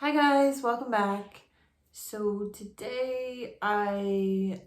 Hi guys, welcome back. So today I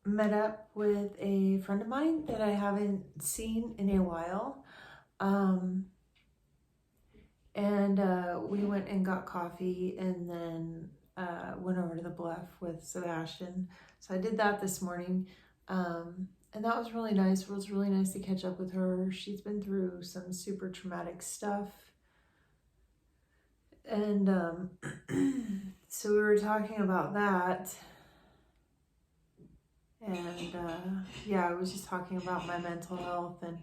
met up with a friend of mine that I haven't seen in a while. Um, and we went and got coffee and then went over to the bluff with Sebastian. So I did that this morning. And that was really nice. It was really nice to catch up with her. She's been through some super traumatic stuff. And so we were talking about that. And yeah, I was just talking about my mental health, and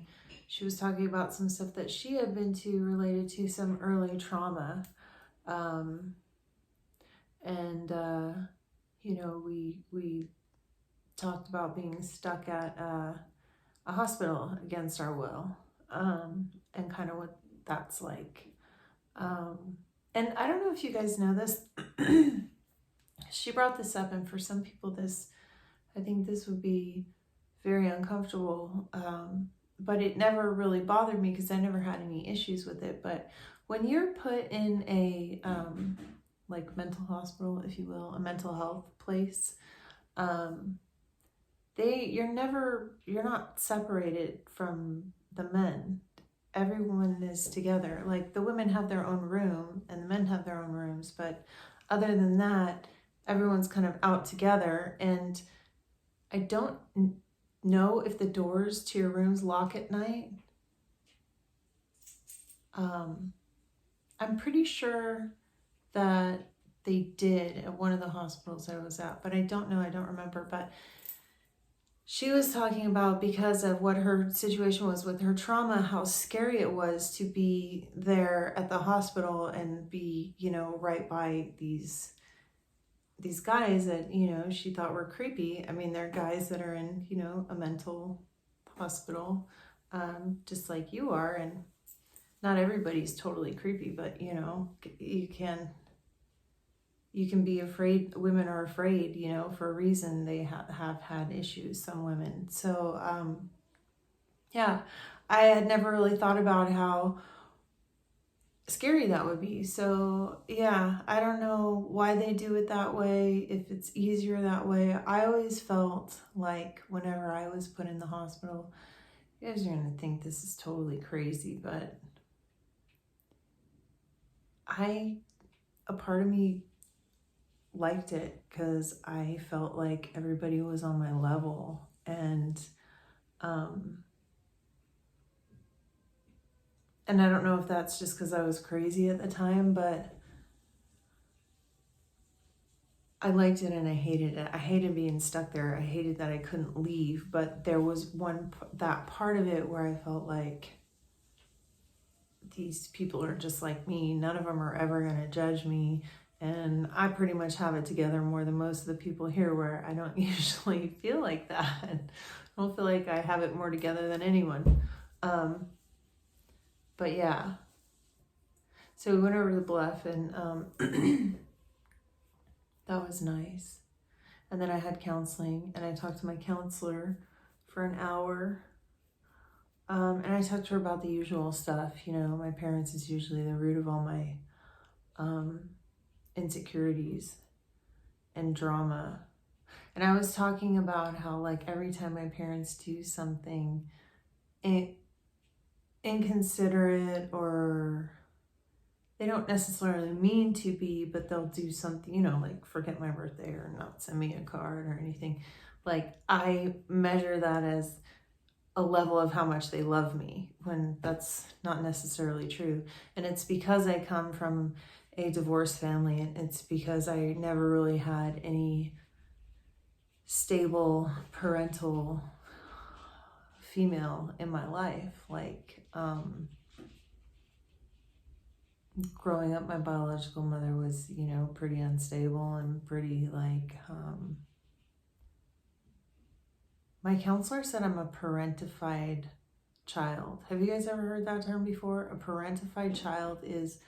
she was talking about some stuff that she had been to related to some early trauma. Um, and you know, we talked about being stuck at a hospital against our will, and kind of what that's like. And I don't know if you guys know this. She brought this up, and for some people, I think this would be very uncomfortable, but it never really bothered me because I never had any issues with it. But when you're put in a like mental hospital, if you will, a mental health place, you're not separated from the men. Everyone is together. Like the women have their own room and the men have their own rooms, but other than that, everyone's kind of out together. And I don't know if the doors to your rooms lock at night. I'm pretty sure that they did at one of the hospitals I was at, but I don't know, I don't remember. But she was talking about, because of what her situation was with her trauma, how scary it was to be there at the hospital and be, right by these guys that, she thought were creepy. I mean, they're guys that are in, a mental hospital, just like you are. And not everybody's totally creepy, but, you can be afraid. Women are afraid, for a reason. They have had issues, some women. So, yeah, I had never really thought about how scary that would be. So yeah, I don't know why they do it that way, if it's easier that way. I always felt like whenever I was put in the hospital, you guys are gonna think this is totally crazy, but a part of me liked it because I felt like everybody was on my level. And I don't know if that's just because I was crazy at the time, but I liked it and I hated it. I hated being stuck there. I hated that I couldn't leave. But there was that part of it where I felt like these people are just like me. None of them are ever going to judge me. And I pretty much have it together more than most of the people here, where I don't usually feel like that. I don't feel like I have it more together than anyone. But yeah. So we went over to the bluff, and that was nice. And then I had counseling, and I talked to my counselor for an hour. And I talked to her about the usual stuff. My parents is usually the root of all my insecurities and drama. And I was talking about how, like, every time my parents do something inconsiderate, or they don't necessarily mean to be, but they'll do something, like forget my birthday or not send me a card or anything. Like, I measure that as a level of how much they love me, when that's not necessarily true. And it's because I come from a divorced family, and it's because I never really had any stable parental female in my life. Like, growing up, my biological mother was, pretty unstable and pretty like, my counselor said I'm a parentified child. Have you guys ever heard that term before? A parentified child is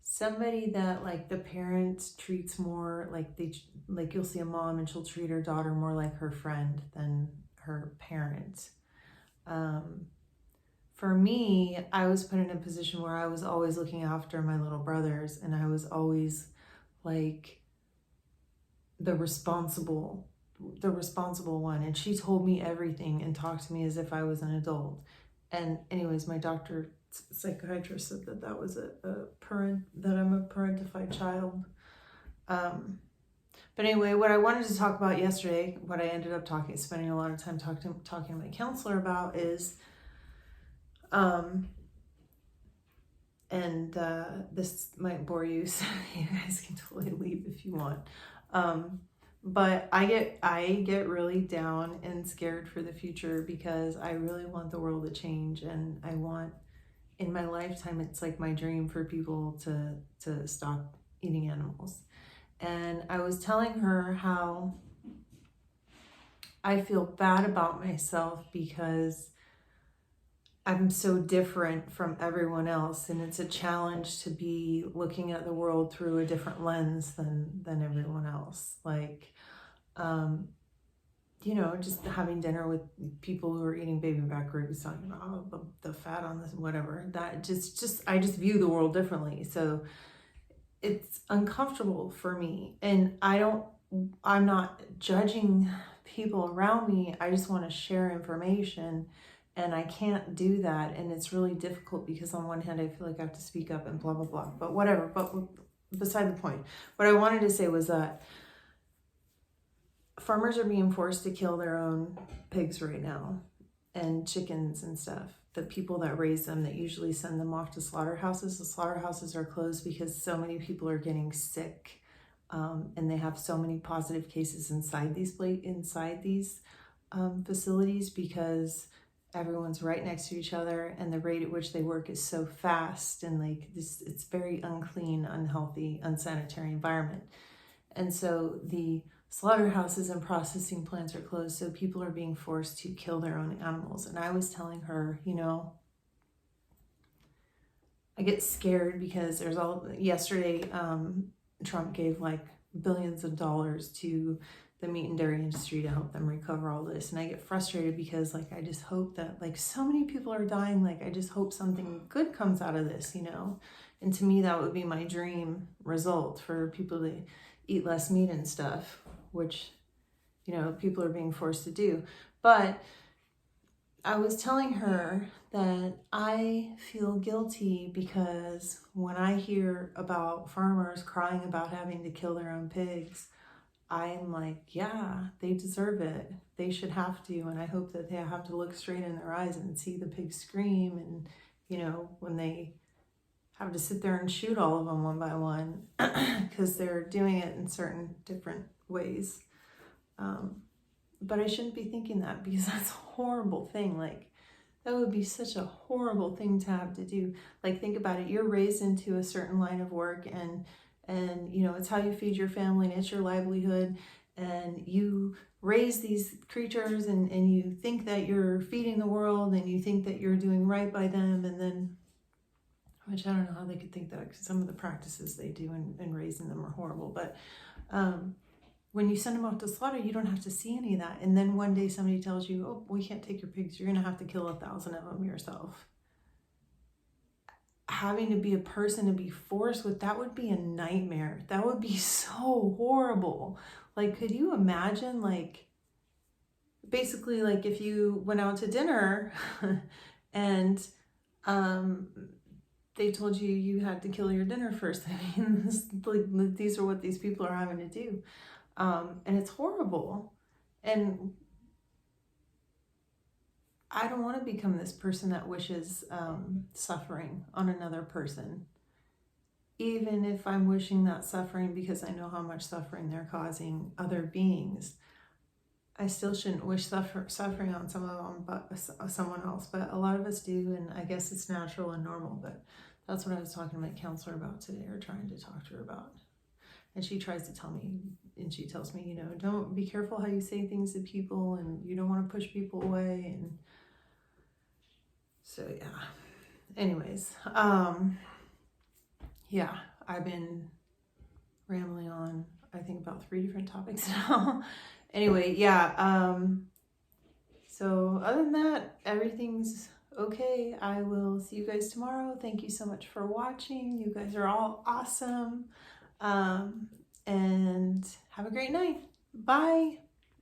somebody that, like, the parent treats more like you'll see a mom and she'll treat her daughter more like her friend than her parent. For me, I was put in a position where I was always looking after my little brothers, and I was always like the responsible one, and she told me everything and talked to me as if I was an adult. And anyways, my psychiatrist said that was that I'm a parentified child. But anyway, what I wanted to talk about yesterday, what I ended up spending a lot of time talking to my counselor about is, this might bore you, so you guys can totally leave if you want. But I get really down and scared for the future because I really want the world to change, and I want, in my lifetime, it's like my dream for people to stop eating animals. And I was telling her how I feel bad about myself because I'm so different from everyone else, and it's a challenge to be looking at the world through a different lens than everyone else. Like, just having dinner with people who are eating baby back ribs, talking about the fat on this, whatever. That I just view the world differently. So it's uncomfortable for me, and I'm not judging people around me. I just want to share information, and I can't do that. And it's really difficult because on one hand, I feel like I have to speak up and blah, blah, blah, but whatever. But beside the point, what I wanted to say was that farmers are being forced to kill their own pigs right now, and chickens and stuff. The people that raise them, that usually send them off to slaughterhouses, the slaughterhouses are closed because so many people are getting sick, and they have so many positive cases inside these facilities because everyone's right next to each other, and the rate at which they work is so fast, and it's very unclean, unhealthy, unsanitary environment. And so the slaughterhouses and processing plants are closed, so people are being forced to kill their own animals. And I was telling her, I get scared because yesterday, Trump gave like billions of dollars to the meat and dairy industry to help them recover all this. And I get frustrated because I just hope that so many people are dying. I just hope something good comes out of this, And to me, that would be my dream result, for people to eat less meat and stuff, which, people are being forced to do. But I was telling her that I feel guilty because when I hear about farmers crying about having to kill their own pigs, I'm like, yeah, they deserve it. They should have to. And I hope that they have to look straight in their eyes and see the pigs scream. And, when they have to sit there and shoot all of them one by one because they're doing it in certain different ways. But I shouldn't be thinking that, because that's a horrible thing. That would be such a horrible thing to have to do. Think about it. You're raised into a certain line of work, and it's how you feed your family, and it's your livelihood, and you raise these creatures, and you think that you're feeding the world, and you think that you're doing right by them, and then, which I don't know how they could think that, because some of the practices they do in raising them are horrible, but when you send them off to slaughter, you don't have to see any of that. And then one day somebody tells you, oh, we can't take your pigs, you're going to have to kill 1,000 of them yourself. Having to be a person to be forced with, that would be a nightmare. That would be so horrible. Could you imagine, basically, if you went out to dinner and they told you had to kill your dinner first. I mean, these are what these people are having to do. And it's horrible. And I don't want to become this person that wishes suffering on another person. Even if I'm wishing that suffering because I know how much suffering they're causing other beings, I still shouldn't wish suffering on someone else. But a lot of us do, and I guess it's natural and normal. But that's what I was talking to my counselor about today, or trying to talk to her about. And she tries to tell me, and she tells me, don't be careful how you say things to people, and you don't want to push people away. And so, yeah. Anyways, yeah, I've been rambling on, I think, about 3 different topics now. Anyway, yeah. So other than that, everything's okay. I will see you guys tomorrow. Thank you so much for watching. You guys are all awesome. great night. Bye.